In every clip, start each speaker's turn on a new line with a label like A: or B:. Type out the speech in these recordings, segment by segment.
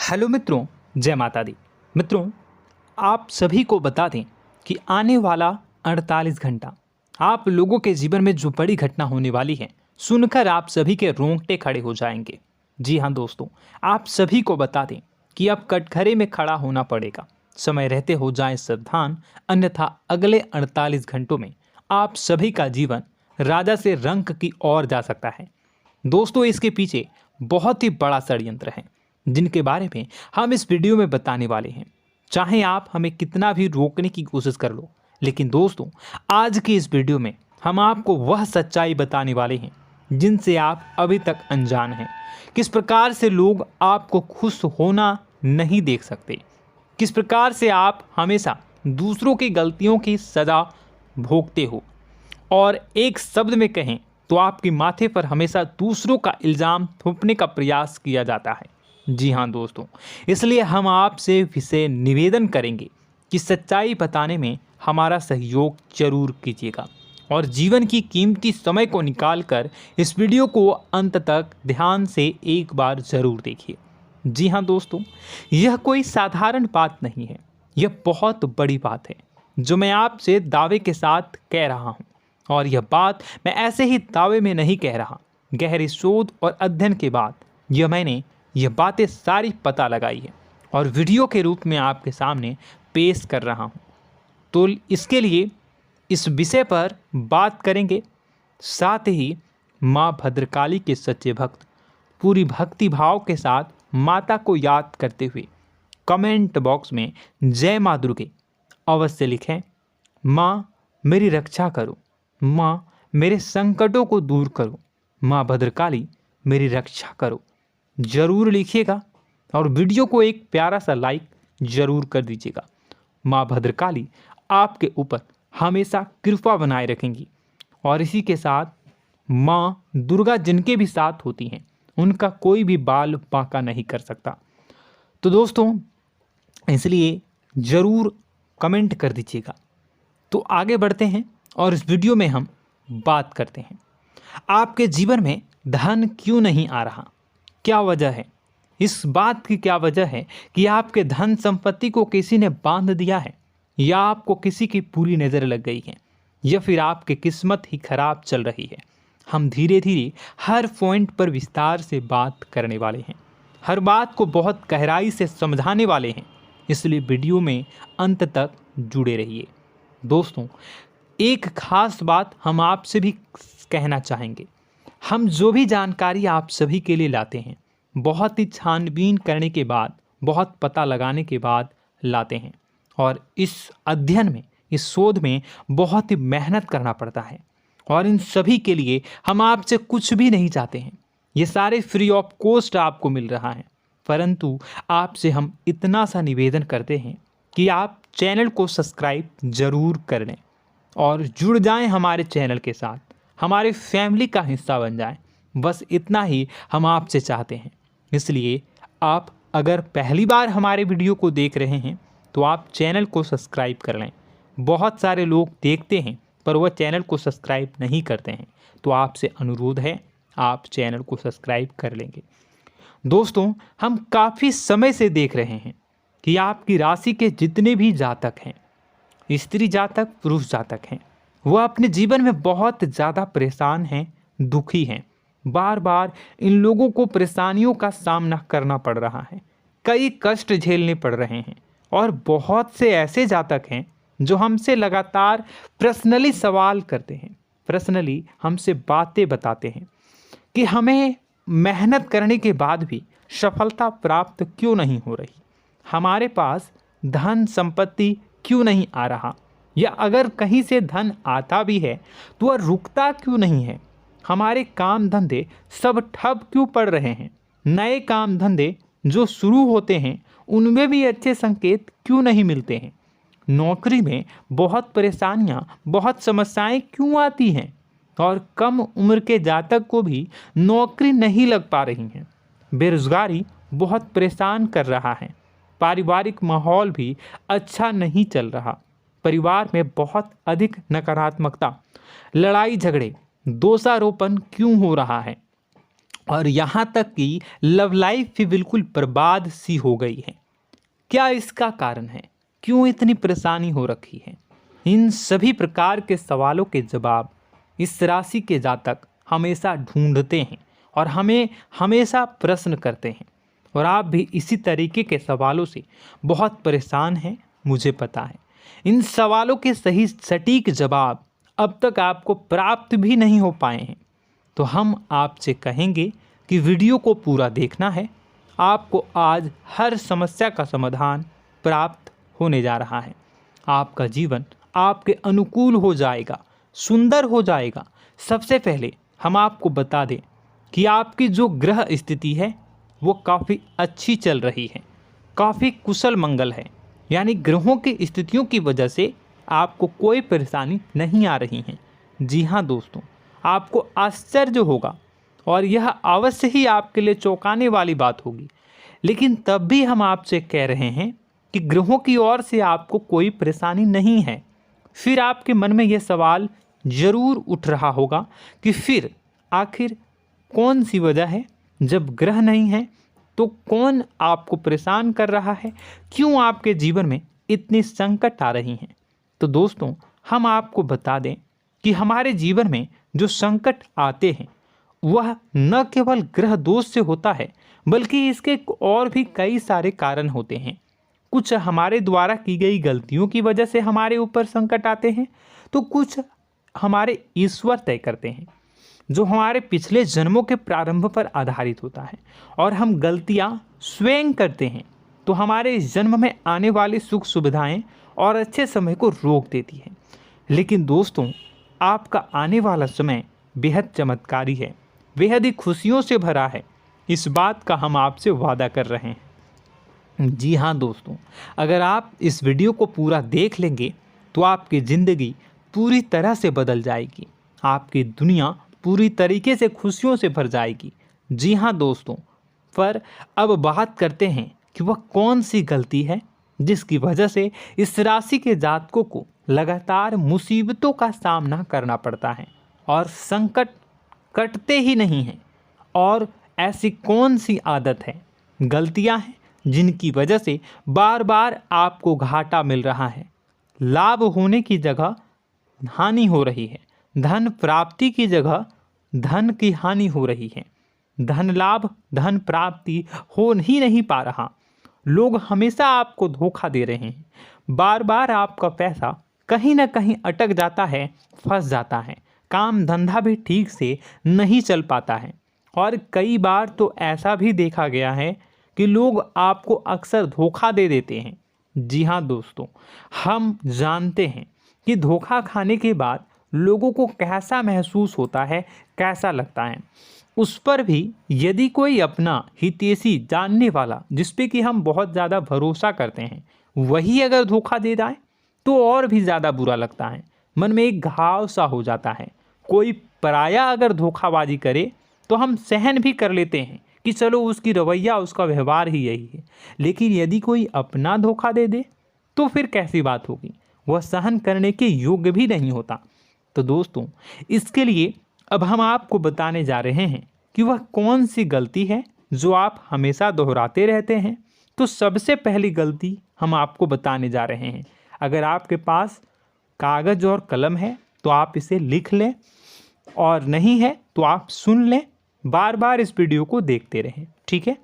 A: Hello मित्रों, जय माता दी। मित्रों, आप सभी को बता दें कि आने वाला 48 घंटा आप लोगों के जीवन में जो बड़ी घटना होने वाली है, सुनकर आप सभी के रोंगटे खड़े हो जाएंगे। जी हाँ दोस्तों, आप सभी को बता दें कि अब कटघरे में खड़ा होना पड़ेगा। समय रहते हो जाएं सावधान, अन्यथा अगले 48 घंटों में आप सभी का जीवन राजा से रंक की ओर जा सकता है। दोस्तों, इसके पीछे बहुत ही बड़ा षड्यंत्र है जिनके बारे में हम इस वीडियो में बताने वाले हैं। चाहे आप हमें कितना भी रोकने की कोशिश कर लो, लेकिन दोस्तों आज की इस वीडियो में हम आपको वह सच्चाई बताने वाले हैं जिनसे आप अभी तक अनजान हैं। किस प्रकार से लोग आपको खुश होना नहीं देख सकते, किस प्रकार से आप हमेशा दूसरों की गलतियों की सज़ा भोगते हो, और एक शब्द में कहें तो आपके माथे पर हमेशा दूसरों का इल्ज़ाम थोपने का प्रयास किया जाता है। जी हाँ दोस्तों, इसलिए हम आपसे विशेष निवेदन करेंगे कि सच्चाई बताने में हमारा सहयोग जरूर कीजिएगा और जीवन की कीमती समय को निकालकर इस वीडियो को अंत तक ध्यान से एक बार ज़रूर देखिए। जी हाँ दोस्तों, यह कोई साधारण बात नहीं है, यह बहुत बड़ी बात है जो मैं आपसे दावे के साथ कह रहा हूँ। और यह बात मैं ऐसे ही दावे में नहीं कह रहा, गहरी शोध और अध्ययन के बाद मैंने यह बातें सारी पता लगाई है और वीडियो के रूप में आपके सामने पेश कर रहा हूँ। तो इसके लिए इस विषय पर बात करेंगे। साथ ही माँ भद्रकाली के सच्चे भक्त पूरी भक्ति भाव के साथ माता को याद करते हुए कमेंट बॉक्स में जय माँ दुर्गे अवश्य लिखें। माँ मेरी रक्षा करो, माँ मेरे संकटों को दूर करो, माँ भद्रकाली मेरी रक्षा करो, जरूर लिखिएगा और वीडियो को एक प्यारा सा लाइक जरूर कर दीजिएगा। माँ भद्रकाली आपके ऊपर हमेशा कृपा बनाए रखेंगी और इसी के साथ माँ दुर्गा जिनके भी साथ होती हैं उनका कोई भी बाल बांका नहीं कर सकता। तो दोस्तों, इसलिए ज़रूर कमेंट कर दीजिएगा। तो आगे बढ़ते हैं और इस वीडियो में हम बात करते हैं, आपके जीवन में धन क्यों नहीं आ रहा, क्या वजह है। इस बात की क्या वजह है कि आपके धन संपत्ति को किसी ने बांध दिया है, या आपको किसी की पूरी नज़र लग गई है, या फिर आपकी किस्मत ही खराब चल रही है। हम धीरे धीरे हर पॉइंट पर विस्तार से बात करने वाले हैं, हर बात को बहुत गहराई से समझाने वाले हैं, इसलिए वीडियो में अंत तक जुड़े रहिए। दोस्तों, एक खास बात हम आपसे भी कहना चाहेंगे, हम जो भी जानकारी आप सभी के लिए लाते हैं बहुत ही छानबीन करने के बाद, बहुत पता लगाने के बाद लाते हैं, और इस अध्ययन में, इस शोध में बहुत ही मेहनत करना पड़ता है। और इन सभी के लिए हम आपसे कुछ भी नहीं चाहते हैं, ये सारे फ्री ऑफ कॉस्ट आपको मिल रहा है। परंतु आपसे हम इतना सा निवेदन करते हैं कि आप चैनल को सब्सक्राइब ज़रूर कर लें और जुड़ जाएं हमारे चैनल के साथ, हमारे फैमिली का हिस्सा बन जाएं। बस इतना ही हम आपसे चाहते हैं। इसलिए आप अगर पहली बार हमारे वीडियो को देख रहे हैं तो आप चैनल को सब्सक्राइब कर लें। बहुत सारे लोग देखते हैं पर वह चैनल को सब्सक्राइब नहीं करते हैं, तो आपसे अनुरोध है आप चैनल को सब्सक्राइब कर लेंगे। दोस्तों, हम काफ़ी समय से देख रहे हैं कि आपकी राशि के जितने भी जातक हैं, स्त्री जातक, पुरुष जातक हैं, वह अपने जीवन में बहुत ज़्यादा परेशान हैं, दुखी हैं। बार बार इन लोगों को परेशानियों का सामना करना पड़ रहा है, कई कष्ट झेलने पड़ रहे हैं। और बहुत से ऐसे जातक हैं जो हमसे लगातार पर्सनली सवाल करते हैं, पर्सनली हमसे बातें बताते हैं कि हमें मेहनत करने के बाद भी सफलता प्राप्त क्यों नहीं हो रही, हमारे पास धन संपत्ति क्यों नहीं आ रहा, या अगर कहीं से धन आता भी है तो वह रुकता क्यों नहीं है, हमारे काम धंधे सब ठप क्यों पड़ रहे हैं, नए काम धंधे जो शुरू होते हैं उनमें भी अच्छे संकेत क्यों नहीं मिलते हैं, नौकरी में बहुत परेशानियां, बहुत समस्याएं क्यों आती हैं, और कम उम्र के जातक को भी नौकरी नहीं लग पा रही हैं, बेरोजगारी बहुत परेशान कर रहा है, पारिवारिक माहौल भी अच्छा नहीं चल रहा, परिवार में बहुत अधिक नकारात्मकता, लड़ाई झगड़े, दोषारोपण क्यों हो रहा है, और यहाँ तक कि लव लाइफ भी बिल्कुल बर्बाद सी हो गई है। क्या इसका कारण है? क्यों इतनी परेशानी हो रखी है? इन सभी प्रकार के सवालों के जवाब इस राशि के जातक हमेशा ढूंढते हैं और हमें हमेशा प्रश्न करते हैं, और आप भी इसी तरीके के सवालों से बहुत परेशान हैं, मुझे पता है। इन सवालों के सही सटीक जवाब अब तक आपको प्राप्त भी नहीं हो पाए हैं, तो हम आपसे कहेंगे कि वीडियो को पूरा देखना है। आपको आज हर समस्या का समाधान प्राप्त होने जा रहा है। आपका जीवन आपके अनुकूल हो जाएगा, सुंदर हो जाएगा। सबसे पहले हम आपको बता दें कि आपकी जो ग्रह स्थिति है वो काफ़ी अच्छी चल रही है, काफ़ी कुशल मंगल है, यानी ग्रहों की स्थितियों की वजह से आपको कोई परेशानी नहीं आ रही है। जी हाँ दोस्तों, आपको आश्चर्य होगा और यह अवश्य ही आपके लिए चौंकाने वाली बात होगी, लेकिन तब भी हम आपसे कह रहे हैं कि ग्रहों की ओर से आपको कोई परेशानी नहीं है। फिर आपके मन में यह सवाल जरूर उठ रहा होगा कि फिर आखिर कौन सी वजह है? जब ग्रह नहीं है तो कौन आपको परेशान कर रहा है? क्यों आपके जीवन में इतनी संकट आ रही हैं? तो दोस्तों, हम आपको बता दें कि हमारे जीवन में जो संकट आते हैं वह न केवल ग्रह दोष से होता है, बल्कि इसके और भी कई सारे कारण होते हैं। कुछ हमारे द्वारा की गई गलतियों की वजह से हमारे ऊपर संकट आते हैं, तो कुछ हमारे ईश्वर तय करते हैं, जो हमारे पिछले जन्मों के प्रारंभ पर आधारित होता है। और हम गलतियां स्वयं करते हैं तो हमारे इस जन्म में आने वाली सुख सुविधाएं और अच्छे समय को रोक देती है। लेकिन दोस्तों, आपका आने वाला समय बेहद चमत्कारी है, बेहद ही खुशियों से भरा है। इस बात का हम आपसे वादा कर रहे हैं। जी हाँ दोस्तों, अगर आप इस वीडियो को पूरा देख लेंगे तो आपकी ज़िंदगी पूरी तरह से बदल जाएगी, आपकी दुनिया पूरी तरीके से खुशियों से भर जाएगी। जी हाँ दोस्तों, पर अब बात करते हैं कि वह कौन सी गलती है जिसकी वजह से इस राशि के जातकों को लगातार मुसीबतों का सामना करना पड़ता है और संकट कटते ही नहीं हैं। और ऐसी कौन सी आदत है, गलतियां हैं जिनकी वजह से बार बार आपको घाटा मिल रहा है, लाभ होने की जगह हानि हो रही है, धन प्राप्ति की जगह धन की हानि हो रही है, धन लाभ धन प्राप्ति हो ही नहीं पा रहा, लोग हमेशा आपको धोखा दे रहे हैं, बार बार आपका पैसा कहीं ना कहीं अटक जाता है, फंस जाता है, काम धंधा भी ठीक से नहीं चल पाता है। और कई बार तो ऐसा भी देखा गया है कि लोग आपको अक्सर धोखा दे देते हैं। जी हाँ दोस्तों, हम जानते हैं कि धोखा खाने के बाद लोगों को कैसा महसूस होता है, कैसा लगता है। उस पर भी यदि कोई अपना हितैषी जानने वाला, जिस पे कि हम बहुत ज़्यादा भरोसा करते हैं, वही अगर धोखा दे जाए तो और भी ज़्यादा बुरा लगता है, मन में एक घाव सा हो जाता है। कोई पराया अगर धोखाबाजी करे तो हम सहन भी कर लेते हैं कि चलो उसकी रवैया उसका व्यवहार ही यही है, लेकिन यदि कोई अपना धोखा दे दे तो फिर कैसी बात होगी, वह सहन करने के योग्य भी नहीं होता। तो दोस्तों, इसके लिए अब हम आपको बताने जा रहे हैं कि वह कौन सी गलती है जो आप हमेशा दोहराते रहते हैं। तो सबसे पहली गलती हम आपको बताने जा रहे हैं। अगर आपके पास कागज़ और कलम है तो आप इसे लिख लें, और नहीं है तो आप सुन लें, बार बार इस वीडियो को देखते रहें, ठीक है।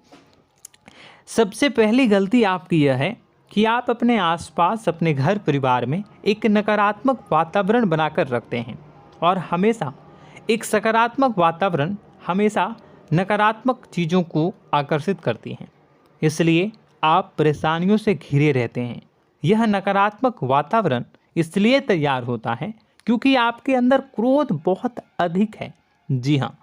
A: सबसे पहली गलती आपकी यह है कि आप अपने आसपास, अपने घर परिवार में एक नकारात्मक वातावरण बनाकर रखते हैं, और हमेशा एक सकारात्मक वातावरण हमेशा नकारात्मक चीज़ों को आकर्षित करती हैं, इसलिए आप परेशानियों से घिरे रहते हैं। यह नकारात्मक वातावरण इसलिए तैयार होता है क्योंकि आपके अंदर क्रोध बहुत अधिक है। जी हाँ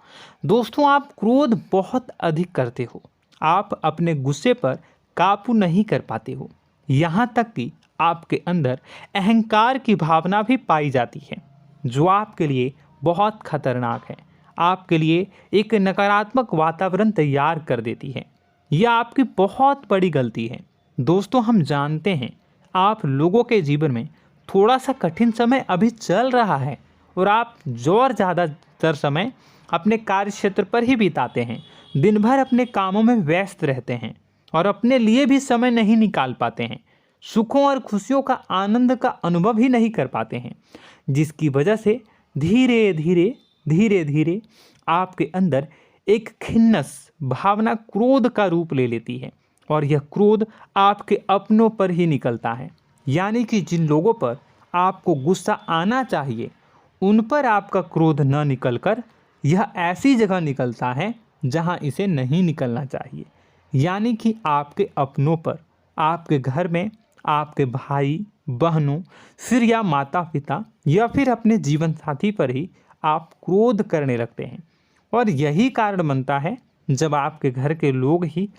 A: दोस्तों, आप क्रोध बहुत अधिक करते हो, आप अपने गुस्से पर काबू नहीं कर पाते हो, यहाँ तक कि आपके अंदर अहंकार की भावना भी पाई जाती है, जो आपके लिए बहुत खतरनाक है, आपके लिए एक नकारात्मक वातावरण तैयार कर देती है। यह आपकी बहुत बड़ी गलती है। दोस्तों, हम जानते हैं आप लोगों के जीवन में थोड़ा सा कठिन समय अभी चल रहा है, और आप और ज़्यादातर समय अपने कार्य क्षेत्र पर ही बिताते हैं। दिन भर अपने कामों में व्यस्त रहते हैं और अपने लिए भी समय नहीं निकाल पाते हैं। सुखों और खुशियों का आनंद का अनुभव ही नहीं कर पाते हैं, जिसकी वजह से धीरे धीरे आपके अंदर एक खिन्नस भावना क्रोध का रूप ले लेती है और यह क्रोध आपके अपनों पर ही निकलता है। यानी कि जिन लोगों पर आपको गुस्सा आना चाहिए उन पर आपका क्रोध न निकलकर यह ऐसी जगह निकलता है जहां इसे नहीं निकलना चाहिए। यानी कि आपके अपनों पर, आपके घर में आपके भाई बहनों, फिर या माता पिता या फिर अपने जीवन साथी पर ही आप क्रोध करने लगते हैं। और यही कारण बनता है जब आपके घर के लोग ही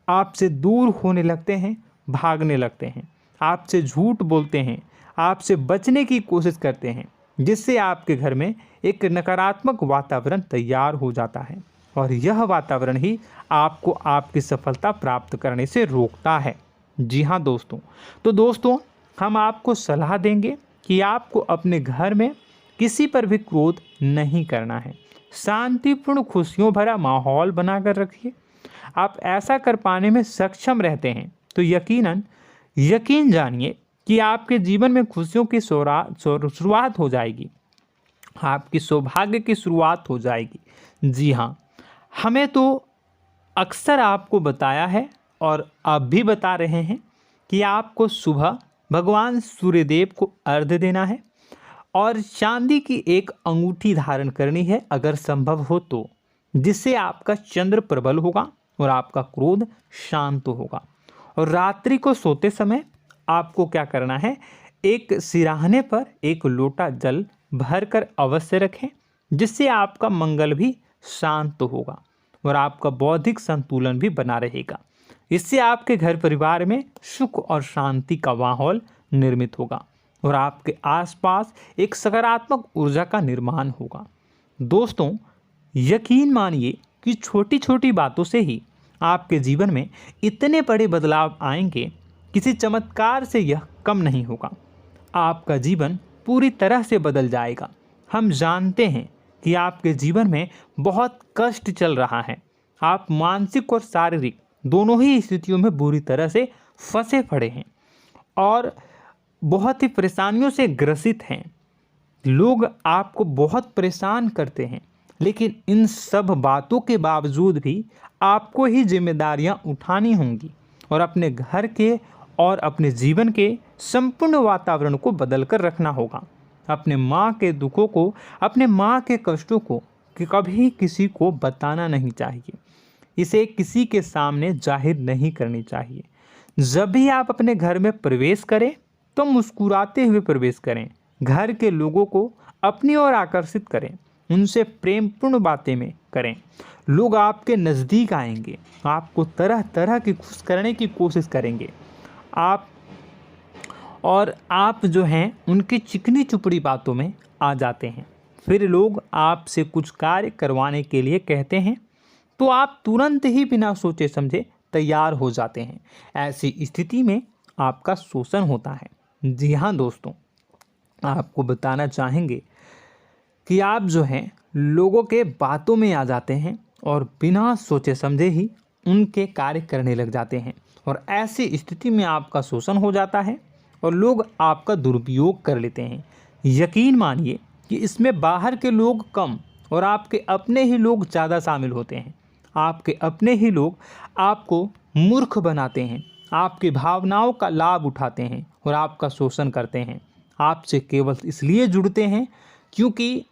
A: आपसे दूर होने लगते हैं, भागने लगते हैं, आपसे झूठ बोलते हैं, आपसे बचने की कोशिश करते हैं, जिससे आपके घर में एक नकारात्मक वातावरण तैयार हो जाता है और यह वातावरण ही आपको आपकी सफलता प्राप्त करने से रोकता है। जी हाँ दोस्तों, तो दोस्तों हम आपको सलाह देंगे कि आपको अपने घर में किसी पर भी क्रोध नहीं करना है। शांतिपूर्ण खुशियों भरा माहौल बनाकर रखिए। आप ऐसा कर पाने में सक्षम रहते हैं तो यकीन जानिए कि आपके जीवन में खुशियों की शुरुआत हो जाएगी, आपकी सौभाग्य की शुरुआत हो जाएगी। जी हाँ, हमें तो अक्सर आपको बताया है और अब भी बता रहे हैं कि आपको सुबह भगवान सूर्यदेव को अर्घ्य देना है और चांदी की एक अंगूठी धारण करनी है अगर संभव हो तो, जिससे आपका चंद्र प्रबल होगा और आपका क्रोध शांत होगा। और रात्रि को सोते समय आपको क्या करना है, एक सिराहने पर एक लोटा जल भरकर अवश्य रखें, जिससे आपका मंगल भी शांत होगा और आपका बौद्धिक संतुलन भी बना रहेगा। इससे आपके घर परिवार में सुख और शांति का माहौल निर्मित होगा और आपके आसपास एक सकारात्मक ऊर्जा का निर्माण होगा। दोस्तों यकीन मानिए कि छोटी छोटी बातों से ही आपके जीवन में इतने बड़े बदलाव आएंगे, किसी चमत्कार से यह कम नहीं होगा। आपका जीवन पूरी तरह से बदल जाएगा। हम जानते हैं कि आपके जीवन में बहुत कष्ट चल रहा है, आप मानसिक और शारीरिक दोनों ही स्थितियों में बुरी तरह से फंसे पड़े हैं और बहुत ही परेशानियों से ग्रसित हैं। लोग आपको बहुत परेशान करते हैं, लेकिन इन सब बातों के बावजूद भी आपको ही जिम्मेदारियां उठानी होंगी और अपने घर के और अपने जीवन के संपूर्ण वातावरण को बदल कर रखना होगा। अपने माँ के दुखों को, अपने माँ के कष्टों को कभी किसी को बताना नहीं चाहिए, इसे किसी के सामने जाहिर नहीं करनी चाहिए। जब भी आप अपने घर में प्रवेश करें तो मुस्कुराते हुए प्रवेश करें, घर के लोगों को अपनी ओर आकर्षित करें, उनसे प्रेमपूर्ण बातें में करें। लोग आपके नज़दीक आएंगे, आपको तरह तरह की खुश करने की कोशिश करेंगे। आप जो हैं उनकी चिकनी चुपड़ी बातों में आ जाते हैं। फिर लोग आपसे कुछ कार्य करवाने के लिए कहते हैं तो आप तुरंत ही बिना सोचे समझे तैयार हो जाते हैं। ऐसी स्थिति में आपका शोषण होता है। जी हाँ दोस्तों, आपको बताना चाहेंगे कि आप जो हैं लोगों के बातों में आ जाते हैं और बिना सोचे समझे ही उनके कार्य करने लग जाते हैं और ऐसी स्थिति में आपका शोषण हो जाता है और लोग आपका दुरुपयोग कर लेते हैं। यकीन मानिए कि इसमें बाहर के लोग कम और आपके अपने ही लोग ज़्यादा शामिल होते हैं। आपके अपने ही लोग आपको मूर्ख बनाते हैं, आपकी भावनाओं का लाभ उठाते हैं और आपका शोषण करते हैं। आपसे केवल इसलिए जुड़ते हैं क्योंकि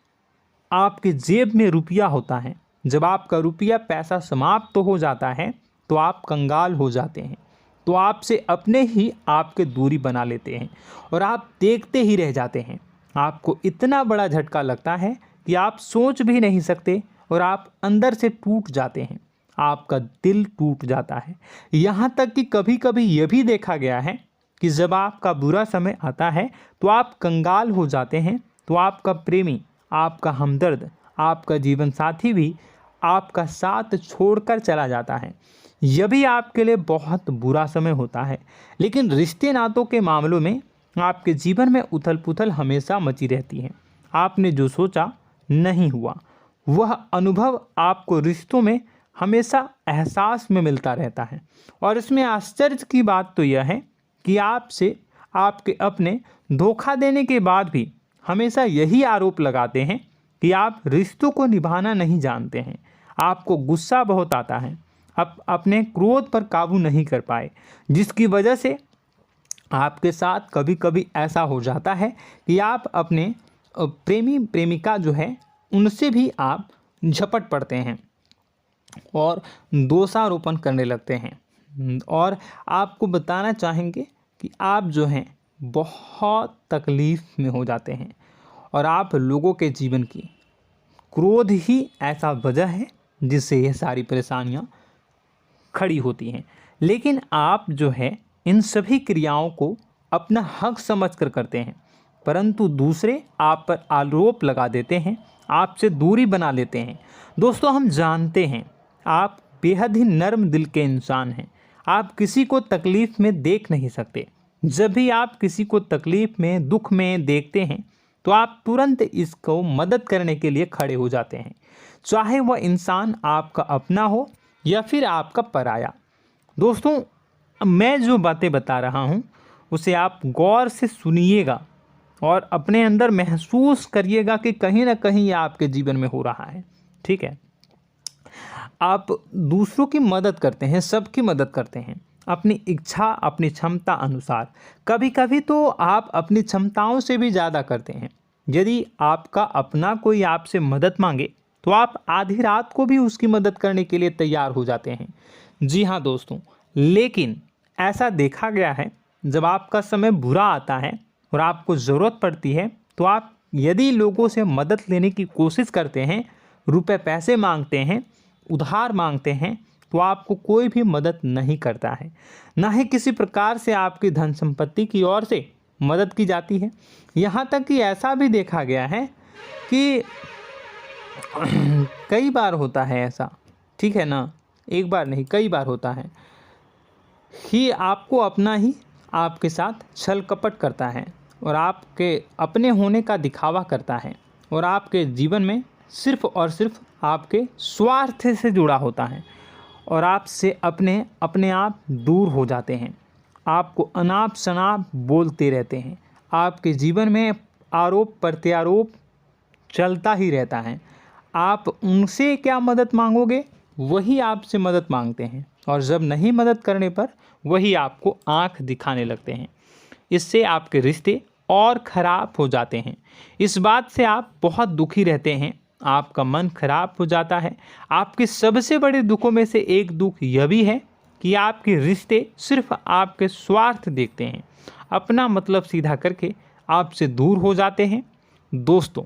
A: आपके जेब में रुपया होता है। जब आपका रुपया पैसा समाप्त हो जाता है तो आप कंगाल हो जाते हैं, तो आपसे अपने ही आपके दूरी बना लेते हैं और आप देखते ही रह जाते हैं। आपको इतना बड़ा झटका लगता है कि आप सोच भी नहीं सकते और आप अंदर से टूट जाते हैं, आपका दिल टूट जाता है। यहाँ तक कि कभी कभी यह भी देखा गया है कि जब आपका बुरा समय आता है तो आप कंगाल हो जाते हैं, तो आपका प्रेमी, आपका हमदर्द, आपका जीवन साथी भी आपका साथ छोड़कर चला जाता है। यह भी आपके लिए बहुत बुरा समय होता है। लेकिन रिश्ते नातों के मामलों में आपके जीवन में उथल पुथल हमेशा मची रहती है। आपने जो सोचा नहीं हुआ, वह अनुभव आपको रिश्तों में हमेशा एहसास में मिलता रहता है। और इसमें आश्चर्य की बात तो यह है कि आपसे आपके अपने धोखा देने के बाद भी हमेशा यही आरोप लगाते हैं कि आप रिश्तों को निभाना नहीं जानते हैं। आपको गुस्सा बहुत आता है, अपने क्रोध पर काबू नहीं कर पाए, जिसकी वजह से आपके साथ कभी कभी ऐसा हो जाता है कि आप अपने प्रेमी प्रेमिका जो है उनसे भी आप झपट पड़ते हैं और दोषारोपण करने लगते हैं। और आपको बताना चाहेंगे कि आप जो हैं बहुत तकलीफ़ में हो जाते हैं और आप लोगों के जीवन की क्रोध ही ऐसा वजह है जिससे ये सारी परेशानियां खड़ी होती हैं। लेकिन आप जो है इन सभी क्रियाओं को अपना हक समझकर करते हैं, परंतु दूसरे आप पर आरोप लगा देते हैं, आपसे दूरी बना लेते हैं। दोस्तों, हम जानते हैं आप बेहद ही नर्म दिल के इंसान हैं। आप किसी को तकलीफ़ में देख नहीं सकते। जब भी आप किसी को तकलीफ़ में, दुख में देखते हैं तो आप तुरंत इसको मदद करने के लिए खड़े हो जाते हैं, चाहे वह इंसान आपका अपना हो या फिर आपका पराया। दोस्तों, मैं जो बातें बता रहा हूँ उसे आप गौर से सुनिएगा और अपने अंदर महसूस करिएगा कि कहीं ना कहीं ये आपके जीवन में हो रहा है। ठीक है, आप दूसरों की मदद करते हैं, सबकी मदद करते हैं अपनी इच्छा, अपनी क्षमता अनुसार। कभी कभी तो आप अपनी क्षमताओं से भी ज़्यादा करते हैं। यदि आपका अपना कोई आपसे मदद मांगे तो आप आधी रात को भी उसकी मदद करने के लिए तैयार हो जाते हैं। जी हाँ दोस्तों, लेकिन ऐसा देखा गया है जब आपका समय बुरा आता है और आपको ज़रूरत पड़ती है तो आप यदि लोगों से मदद लेने की कोशिश करते हैं, रुपए पैसे मांगते हैं, उधार मांगते हैं, तो आपको कोई भी मदद नहीं करता है। ना ही किसी प्रकार से आपकी धन संपत्ति की ओर से मदद की जाती है। यहाँ तक कि ऐसा भी देखा गया है कि कई बार होता है ऐसा, ठीक है ना, एक बार नहीं कई बार होता है कि आपको अपना ही आपके साथ छल कपट करता है और आपके अपने होने का दिखावा करता है और आपके जीवन में सिर्फ और सिर्फ आपके स्वार्थ से जुड़ा होता है और आपसे अपने आप दूर हो जाते हैं। आपको अनाप शनाप बोलते रहते हैं। आपके जीवन में आरोप प्रत्यारोप चलता ही रहता है। आप उनसे क्या मदद मांगोगे, वही आपसे मदद मांगते हैं और जब नहीं मदद करने पर वही आपको आंख दिखाने लगते हैं। इससे आपके रिश्ते और ख़राब हो जाते हैं। इस बात से आप बहुत दुखी रहते हैं, आपका मन खराब हो जाता है। आपके सबसे बड़े दुखों में से एक दुख यह भी है कि आपके रिश्ते सिर्फ आपके स्वार्थ देखते हैं, अपना मतलब सीधा करके आपसे दूर हो जाते हैं। दोस्तों,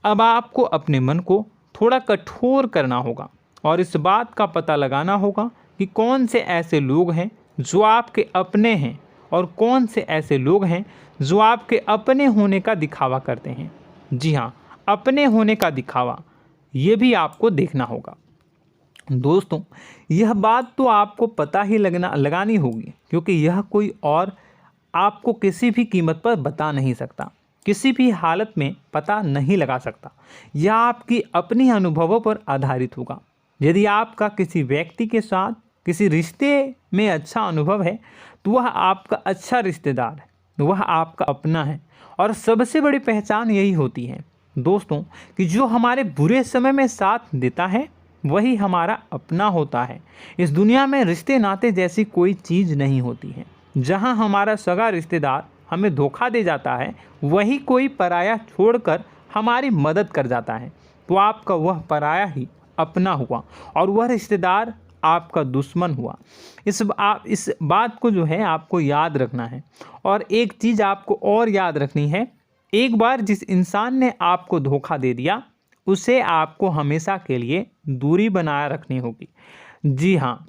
A: अब आपको अपने मन को थोड़ा कठोर करना होगा और इस बात का पता लगाना होगा कि कौन से ऐसे लोग हैं जो आपके अपने हैं और कौन से ऐसे लोग हैं जो आपके अपने होने का दिखावा करते हैं। जी हाँ, अपने होने का दिखावा, ये भी आपको देखना होगा। दोस्तों, यह बात तो आपको पता ही लगानी होगी, क्योंकि यह कोई और आपको किसी भी कीमत पर बता नहीं सकता, किसी भी हालत में पता नहीं लगा सकता। यह आपकी अपनी अनुभवों पर आधारित होगा। यदि आपका किसी व्यक्ति के साथ किसी रिश्ते में अच्छा अनुभव है तो वह आपका अच्छा रिश्तेदार है, वह आपका अपना है। और सबसे बड़ी पहचान यही होती है दोस्तों कि जो हमारे बुरे समय में साथ देता है वही हमारा अपना होता है। इस दुनिया में रिश्ते नाते जैसी कोई चीज़ नहीं होती है। जहां हमारा सगा रिश्तेदार हमें धोखा दे जाता है, वही कोई पराया छोड़कर हमारी मदद कर जाता है, तो आपका वह पराया ही अपना हुआ और वह रिश्तेदार आपका दुश्मन हुआ। इस बात को जो है आपको याद रखना है। और एक चीज़ आपको और याद रखनी है, एक बार जिस इंसान ने आपको धोखा दे दिया उसे आपको हमेशा के लिए दूरी बनाए रखनी होगी। जी हाँ,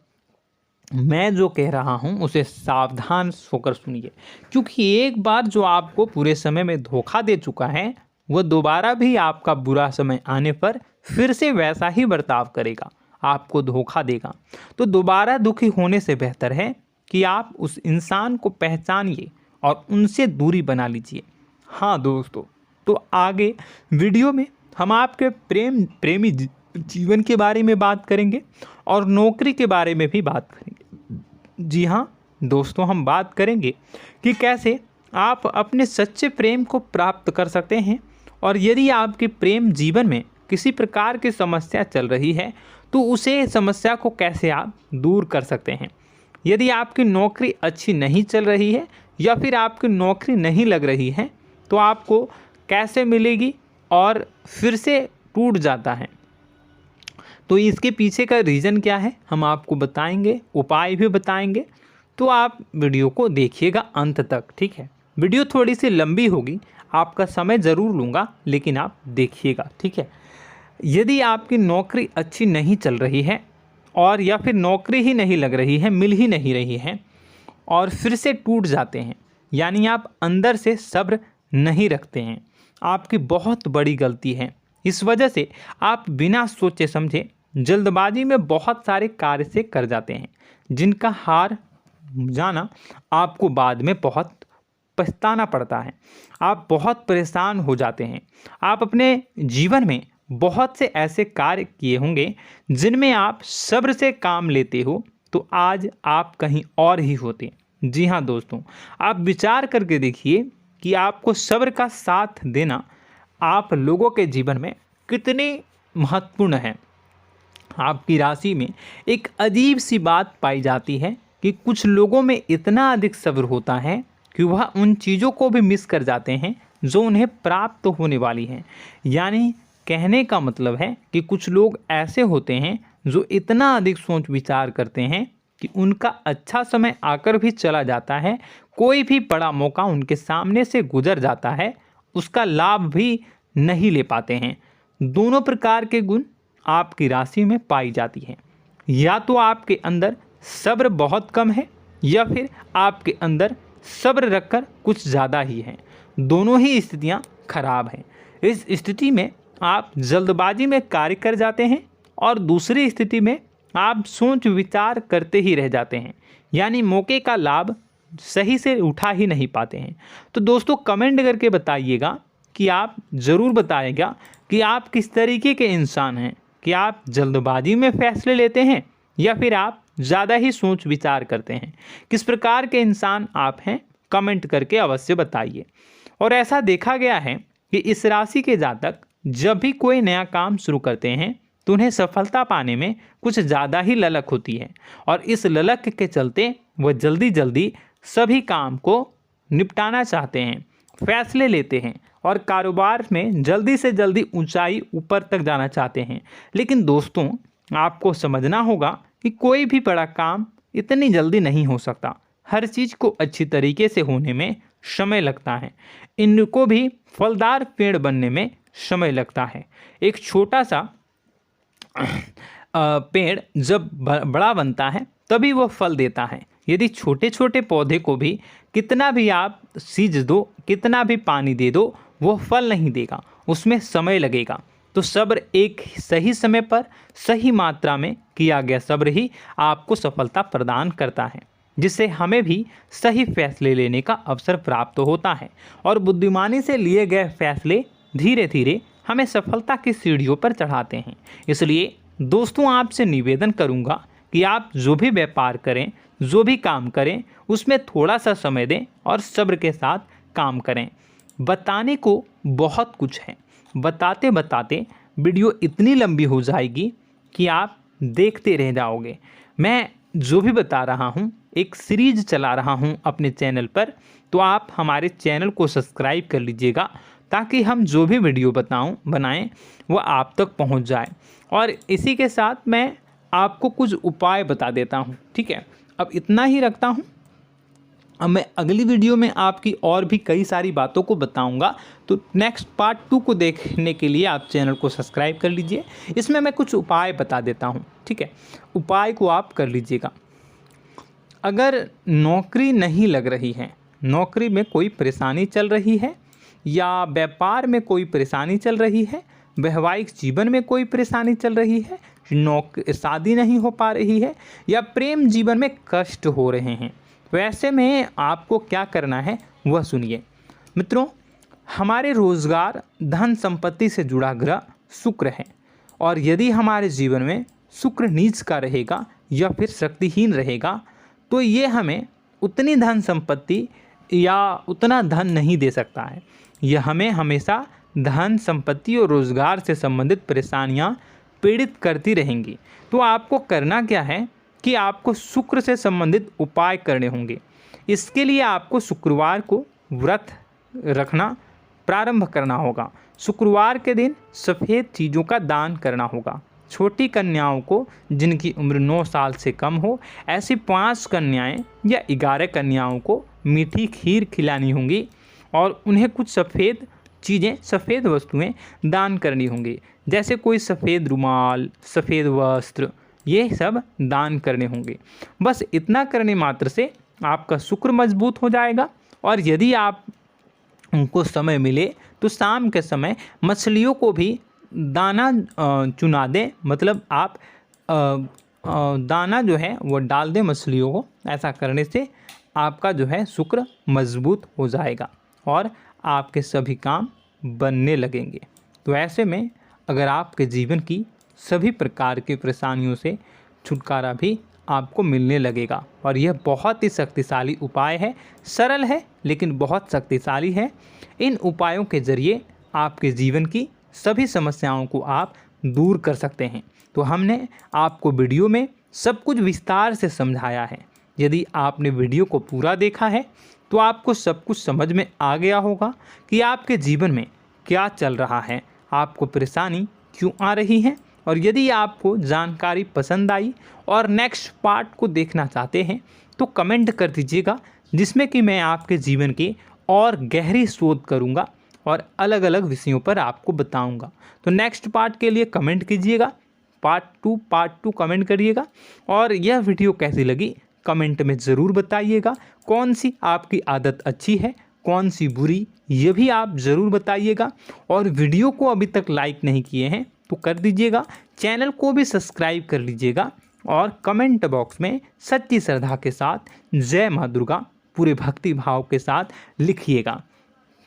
A: मैं जो कह रहा हूँ उसे सावधान होकर सुनिए, क्योंकि एक बार जो आपको पूरे समय में धोखा दे चुका है वह दोबारा भी आपका बुरा समय आने पर फिर से वैसा ही बर्ताव करेगा, आपको धोखा देगा। तो दोबारा दुखी होने से बेहतर है कि आप उस इंसान को पहचानिए और उनसे दूरी बना लीजिए। हाँ दोस्तों, तो आगे वीडियो में हम आपके प्रेमी जीवन के बारे में बात करेंगे और नौकरी के बारे में भी बात करेंगे। जी हाँ दोस्तों, हम बात करेंगे कि कैसे आप अपने सच्चे प्रेम को प्राप्त कर सकते हैं, और यदि आपके प्रेम जीवन में किसी प्रकार की समस्या चल रही है तो उसे समस्या को कैसे आप दूर कर सकते हैं। यदि आपकी नौकरी अच्छी नहीं चल रही है या फिर आपकी नौकरी नहीं लग रही है तो आपको कैसे मिलेगी और फिर से टूट जाता है, तो इसके पीछे का रीज़न क्या है हम आपको बताएंगे, उपाय भी बताएंगे। तो आप वीडियो को देखिएगा अंत तक, ठीक है। वीडियो थोड़ी सी लंबी होगी, आपका समय ज़रूर लूँगा, लेकिन आप देखिएगा, ठीक है। यदि आपकी नौकरी अच्छी नहीं चल रही है और या फिर नौकरी ही नहीं लग रही है, मिल ही नहीं रही है और फिर से टूट जाते हैं, यानी आप अंदर से सब्र नहीं रखते हैं, आपकी बहुत बड़ी गलती है। इस वजह से आप बिना सोचे समझे जल्दबाजी में बहुत सारे कार्य से कर जाते हैं, जिनका हार जाना आपको बाद में बहुत पछताना पड़ता है। आप बहुत परेशान हो जाते हैं। आप अपने जीवन में बहुत से ऐसे कार्य किए होंगे जिनमें आप सब्र से काम लेते हो, तो आज आप कहीं और ही होते। जी हाँ दोस्तों, आप विचार करके देखिए कि आपको सब्र का साथ देना आप लोगों के जीवन में कितनी महत्वपूर्ण है। आपकी राशि में एक अजीब सी बात पाई जाती है कि कुछ लोगों में इतना अधिक सब्र होता है कि वह उन चीज़ों को भी मिस कर जाते हैं जो उन्हें प्राप्त होने वाली हैं। यानी कहने का मतलब है कि कुछ लोग ऐसे होते हैं जो इतना अधिक सोच विचार करते हैं कि उनका अच्छा समय आकर भी चला जाता है, कोई भी बड़ा मौका उनके सामने से गुजर जाता है, उसका लाभ भी नहीं ले पाते हैं। दोनों प्रकार के गुण आपकी राशि में पाई जाती हैं। या तो आपके अंदर सब्र बहुत कम है या फिर आपके अंदर सब्र रखकर कुछ ज़्यादा ही है। दोनों ही स्थितियाँ खराब हैं। इस स्थिति में आप जल्दबाजी में कार्य कर जाते हैं और दूसरी स्थिति में आप सोच विचार करते ही रह जाते हैं, यानी मौके का लाभ सही से उठा ही नहीं पाते हैं। तो दोस्तों कमेंट करके बताइएगा कि आप ज़रूर बताइएगा कि आप किस तरीके के इंसान हैं, कि आप जल्दबाजी में फैसले लेते हैं या फिर आप ज़्यादा ही सोच विचार करते हैं। किस प्रकार के इंसान आप हैं, कमेंट करके अवश्य बताइए। और ऐसा देखा गया है कि इस राशि के जातक जब भी कोई नया काम शुरू करते हैं तो उन्हें सफलता पाने में कुछ ज़्यादा ही ललक होती है, और इस ललक के चलते वह जल्दी जल्दी सभी काम को निपटाना चाहते हैं, फैसले लेते हैं और कारोबार में जल्दी से जल्दी ऊंचाई ऊपर तक जाना चाहते हैं। लेकिन दोस्तों आपको समझना होगा कि कोई भी बड़ा काम इतनी जल्दी नहीं हो सकता। हर चीज़ को अच्छी तरीके से होने में समय लगता है। इनको भी फलदार पेड़ बनने में समय लगता है। एक छोटा सा पेड़ जब बड़ा बनता है तभी वो फल देता है। यदि छोटे छोटे पौधे को भी कितना भी आप सींच दो, कितना भी पानी दे दो, वो फल नहीं देगा, उसमें समय लगेगा। तो सब्र एक सही समय पर सही मात्रा में किया गया सब्र ही आपको सफलता प्रदान करता है, जिससे हमें भी सही फैसले लेने का अवसर प्राप्त होता है। और बुद्धिमानी से लिए गए फैसले धीरे धीरे हमें सफलता की सीढ़ियों पर चढ़ाते हैं। इसलिए दोस्तों आपसे निवेदन करूंगा कि आप जो भी व्यापार करें, जो भी काम करें, उसमें थोड़ा सा समय दें और सब्र के साथ काम करें। बताने को बहुत कुछ है, बताते बताते वीडियो इतनी लंबी हो जाएगी कि आप देखते रह जाओगे। मैं जो भी बता रहा हूँ एक सीरीज चला रहा हूँ अपने चैनल पर, तो आप हमारे चैनल को सब्सक्राइब कर लीजिएगा ताकि हम जो भी वीडियो बनाएं वो आप तक पहुँच जाए। और इसी के साथ मैं आपको कुछ उपाय बता देता हूँ, ठीक है। अब इतना ही रखता हूँ। अब मैं अगली वीडियो में आपकी और भी कई सारी बातों को बताऊंगा। तो नेक्स्ट पार्ट 2 को देखने के लिए आप चैनल को सब्सक्राइब कर लीजिए। इसमें मैं कुछ उपाय बता देता हूं, ठीक है। उपाय को आप कर लीजिएगा। अगर नौकरी नहीं लग रही है, नौकरी में कोई परेशानी चल रही है, या व्यापार में कोई परेशानी चल रही है, वैवाहिक जीवन में कोई परेशानी चल रही है, शादी नहीं हो पा रही है, या प्रेम जीवन में कष्ट हो रहे हैं, वैसे में आपको क्या करना है, वह सुनिए। मित्रों, हमारे रोजगार धन संपत्ति से जुड़ा ग्रह शुक्र है, और यदि हमारे जीवन में शुक्र नीच का रहेगा या फिर शक्तिहीन रहेगा तो ये हमें उतनी धन संपत्ति या उतना धन नहीं दे सकता है। यह हमें हमेशा धन संपत्ति और रोजगार से संबंधित परेशानियां पीड़ित करती रहेंगी। तो आपको करना क्या है कि आपको शुक्र से संबंधित उपाय करने होंगे। इसके लिए आपको शुक्रवार को व्रत रखना प्रारंभ करना होगा। शुक्रवार के दिन सफ़ेद चीज़ों का दान करना होगा। छोटी कन्याओं को जिनकी उम्र 9 साल से कम हो, ऐसी 5 कन्याएं या 11 कन्याओं को मीठी खीर खिलानी होंगी और उन्हें कुछ सफ़ेद चीज़ें, सफ़ेद वस्तुएं दान करनी होंगी, जैसे कोई सफ़ेद रुमाल, सफ़ेद वस्त्र, ये सब दान करने होंगे। बस इतना करने मात्र से आपका शुक्र मजबूत हो जाएगा। और यदि आप उनको समय मिले तो शाम के समय मछलियों को भी दाना चुना दें, मतलब आप दाना जो है वो डाल दें मछलियों को। ऐसा करने से आपका जो है शुक्र मजबूत हो जाएगा और आपके सभी काम बनने लगेंगे। तो ऐसे में अगर आपके जीवन की सभी प्रकार की परेशानियों से छुटकारा भी आपको मिलने लगेगा। और यह बहुत ही शक्तिशाली उपाय है, सरल है लेकिन बहुत शक्तिशाली है। इन उपायों के जरिए आपके जीवन की सभी समस्याओं को आप दूर कर सकते हैं। तो हमने आपको वीडियो में सब कुछ विस्तार से समझाया है। यदि आपने वीडियो को पूरा देखा है तो आपको सब कुछ समझ में आ गया होगा कि आपके जीवन में क्या चल रहा है, आपको परेशानी क्यों आ रही है। और यदि आपको जानकारी पसंद आई और नेक्स्ट पार्ट को देखना चाहते हैं तो कमेंट कर दीजिएगा, जिसमें कि मैं आपके जीवन की और गहरी शोध करूंगा और अलग अलग विषयों पर आपको बताऊंगा। तो नेक्स्ट पार्ट के लिए कमेंट कीजिएगा, पार्ट टू कमेंट करिएगा। और यह वीडियो कैसी लगी कमेंट में ज़रूर बताइएगा। कौन सी आपकी आदत अच्छी है, कौन सी बुरी, ये भी आप ज़रूर बताइएगा। और वीडियो को अभी तक लाइक नहीं किए हैं तो कर दीजिएगा, चैनल को भी सब्सक्राइब कर लीजिएगा और कमेंट बॉक्स में सच्ची श्रद्धा के साथ जय माँ दुर्गा पूरे भक्ति भाव के साथ लिखिएगा।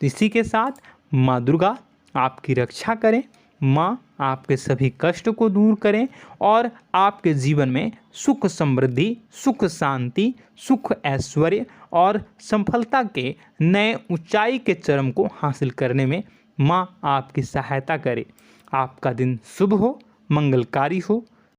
A: इसी के साथ माँ दुर्गा आपकी रक्षा करें, माँ आपके सभी कष्ट को दूर करें और आपके जीवन में सुख समृद्धि, सुख शांति, सुख ऐश्वर्य और सफलता के नए ऊंचाई के चरम को हासिल करने में माँ आपकी सहायता करे। आपका दिन शुभ हो, मंगलकारी हो।